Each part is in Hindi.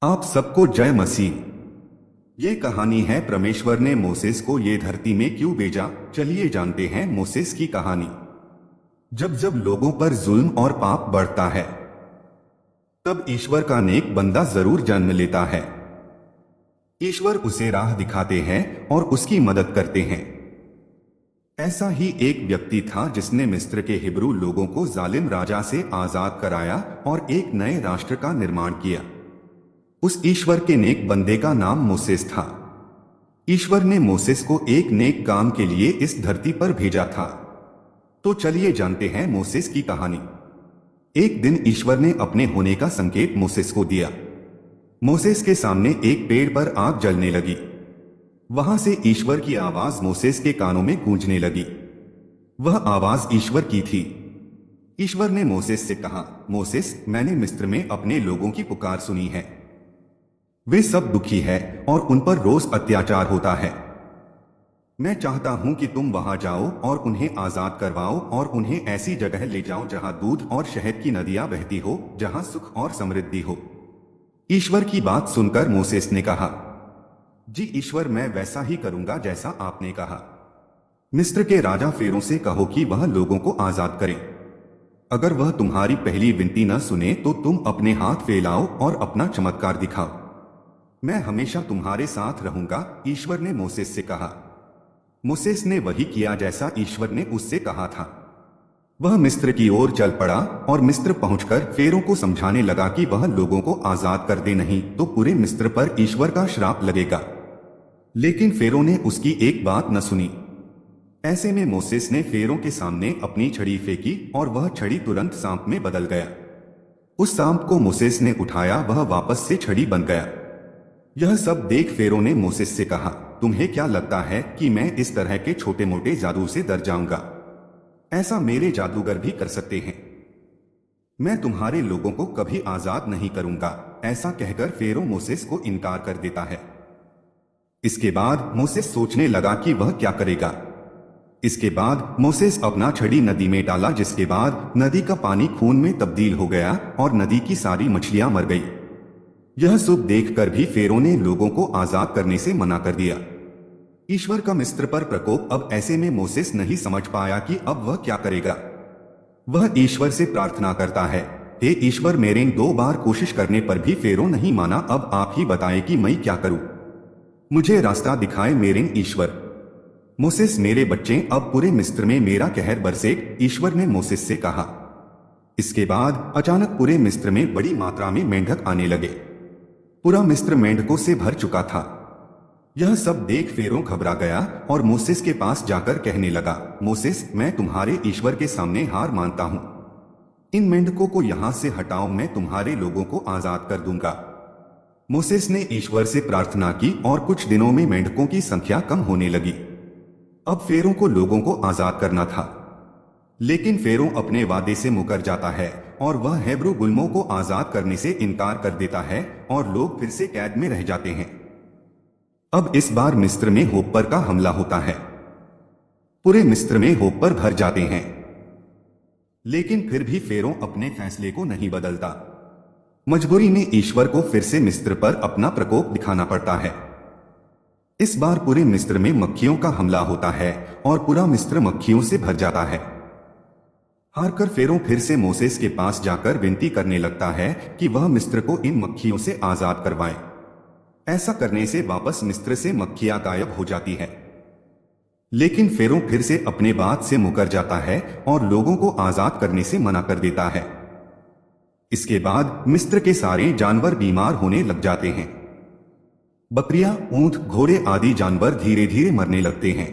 आप सबको जय मसीह। ये कहानी है परमेश्वर ने मोसेस को ये धरती में क्यों भेजा। चलिए जानते हैं मोसेस की कहानी। जब जब लोगों पर जुल्म और पाप बढ़ता है तब ईश्वर का नेक बंदा जरूर जन्म लेता है। ईश्वर उसे राह दिखाते हैं और उसकी मदद करते हैं। ऐसा ही एक व्यक्ति था जिसने मिस्र के हिब्रू लोगों को जालिम राजा से आजाद कराया और एक नए राष्ट्र का निर्माण किया। उस ईश्वर के नेक बंदे का नाम मोसेस था। ईश्वर ने मोसेस को एक नेक काम के लिए इस धरती पर भेजा था। तो चलिए जानते हैं मोसेस की कहानी। एक दिन ईश्वर ने अपने होने का संकेत मोसेस को दिया। मोसेस के सामने एक पेड़ पर आग जलने लगी। वहां से ईश्वर की आवाज मोसेस के कानों में गूंजने लगी। वह आवाज ईश्वर की थी। ईश्वर ने मोसेस से कहा, मोसेस, मैंने मिस्र में अपने लोगों की पुकार सुनी है। वे सब दुखी है और उन पर रोज अत्याचार होता है। मैं चाहता हूं कि तुम वहां जाओ और उन्हें आजाद करवाओ और उन्हें ऐसी जगह ले जाओ जहां दूध और शहद की नदियां बहती हो, जहां सुख और समृद्धि हो। ईश्वर की बात सुनकर मोसेस ने कहा, जी ईश्वर, मैं वैसा ही करूंगा जैसा आपने कहा। मिस्र के राजा फेरों से कहो कि वह लोगों को आजाद करे। अगर वह तुम्हारी पहली विनती न सुने तो तुम अपने हाथ फैलाओ और अपना चमत्कार दिखाओ। मैं हमेशा तुम्हारे साथ रहूंगा, ईश्वर ने मोसेस से कहा। मोसेस ने वही किया जैसा ईश्वर ने उससे कहा था। वह मिस्र की ओर चल पड़ा और मिस्र पहुंचकर फेरों को समझाने लगा कि वह लोगों को आजाद कर दे, नहीं तो पूरे मिस्र पर ईश्वर का श्राप लगेगा। लेकिन फेरों ने उसकी एक बात न सुनी। ऐसे में मोसेस ने फेरों के सामने अपनी छड़ी फेंकी और वह छड़ी तुरंत सांप में बदल गया। उस सांप को मोसेस ने उठाया, वह वापस से छड़ी बन गया। यह सब देख फेरों ने मोसेस से कहा, तुम्हें क्या लगता है कि मैं इस तरह के छोटे मोटे जादू से डर जाऊंगा? ऐसा मेरे जादूगर भी कर सकते हैं। मैं तुम्हारे लोगों को कभी आजाद नहीं करूंगा। ऐसा कहकर फेरो मोसेस को इनकार कर देता है। इसके बाद मोसेस सोचने लगा कि वह क्या करेगा। इसके बाद मोसेस अपना छड़ी नदी में डाला, जिसके बाद नदी का पानी खून में तब्दील हो गया और नदी की सारी मछलियां मर गई। यह सब देखकर भी फेरों ने लोगों को आजाद करने से मना कर दिया। ईश्वर का मिस्र पर प्रकोप। अब ऐसे में मोसेस नहीं समझ पाया कि अब वह क्या करेगा। वह ईश्वर से प्रार्थना करता है, हे ईश्वर, मेरे 2 बार कोशिश करने पर भी फेरो नहीं माना। अब आप ही बताएं कि मैं क्या करूं। मुझे रास्ता दिखाए मेरे ईश्वर। मोसेस, मेरे बच्चे, अब पूरे मिस्र में मेरा कहर बरसे, ईश्वर ने मोसेस से कहा। इसके बाद अचानक पूरे मिस्र में बड़ी मात्रा में मेंढक आने लगे। पूरा मिस्र मेंढकों से भर चुका था। यह सब देख फेरो घबरा गया और मोसेस के पास जाकर कहने लगा, मोसेस, मैं तुम्हारे ईश्वर के सामने हार मानता हूं। इन मेंढकों को यहां से हटाओ, मैं तुम्हारे लोगों को आजाद कर दूंगा। मोसेस ने ईश्वर से प्रार्थना की और कुछ दिनों में मेंढकों की संख्या कम होने लगी। अब फेरो को लोगों को आजाद करना था, लेकिन फेरो अपने वादे से मुकर जाता है और वह हेब्रू गुलामों को आजाद करने से इनकार कर देता है और लोग फिर से कैद में रह जाते हैं। अब इस बार मिस्र में होपर का हमला होता है। पूरे मिस्र में होपर भर जाते हैं, लेकिन फिर भी फेरो अपने फैसले को नहीं बदलता। मजबूरी में ईश्वर को फिर से मिस्र पर अपना प्रकोप दिखाना पड़ता है। इस बार पूरे मिस्र में मक्खियों का हमला होता है और पूरा मिस्र मक्खियों से भर जाता है। हारकर फेरो फिर से मोसेस के पास जाकर विनती करने लगता है कि वह मिस्र को इन मक्खियों से आजाद करवाए। ऐसा करने से वापस मिस्र से मक्खियां गायब हो जाती है। लेकिन फेरो फिर से अपने बात से मुकर जाता है और लोगों को आजाद करने से मना कर देता है। इसके बाद मिस्र के सारे जानवर बीमार होने लग जाते हैं। बकरियां, ऊंट, घोड़े आदि जानवर धीरे धीरे मरने लगते हैं।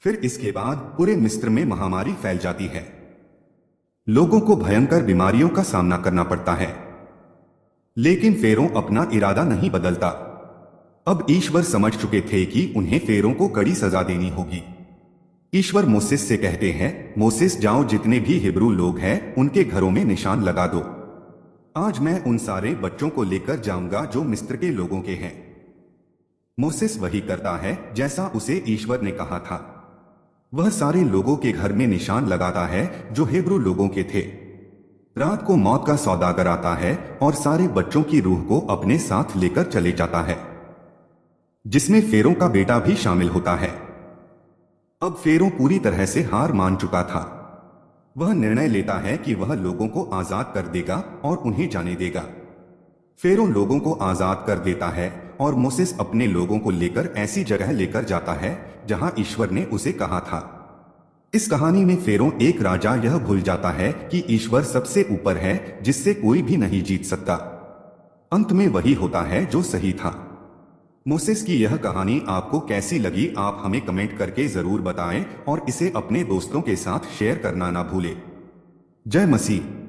फिर इसके बाद पूरे मिस्र में महामारी फैल जाती है। लोगों को भयंकर बीमारियों का सामना करना पड़ता है, लेकिन फेरो अपना इरादा नहीं बदलता। अब ईश्वर समझ चुके थे कि उन्हें फेरो को कड़ी सजा देनी होगी। ईश्वर मोसेस से कहते हैं, मोसेस जाओ, जितने भी हिब्रू लोग हैं उनके घरों में निशान लगा दो। आज मैं उन सारे बच्चों को लेकर जाऊंगा जो मिस्र के लोगों के हैं। मोसेस वही करता है जैसा उसे ईश्वर ने कहा था। वह सारे लोगों के घर में निशान लगाता है जो हिब्रू लोगों के थे। रात को मौत का सौदागर आता है और सारे बच्चों की रूह को अपने साथ लेकर चले जाता है, जिसमें फेरों का बेटा भी शामिल होता है। अब फेरों पूरी तरह से हार मान चुका था। वह निर्णय लेता है कि वह लोगों को आजाद कर देगा और उन्हें जाने देगा। फेरों लोगों को आजाद कर देता है और मोसेस अपने लोगों को लेकर ऐसी जगह लेकर जाता है जहां ईश्वर ने उसे कहा था। इस कहानी में फेरों एक राजा यह भूल जाता है कि ईश्वर सबसे ऊपर है, जिससे कोई भी नहीं जीत सकता। अंत में वही होता है जो सही था। मोसेस की यह कहानी आपको कैसी लगी, आप हमें कमेंट करके जरूर बताएं और इसे अपने दोस्तों के साथ शेयर करना ना भूलें। जय मसीह।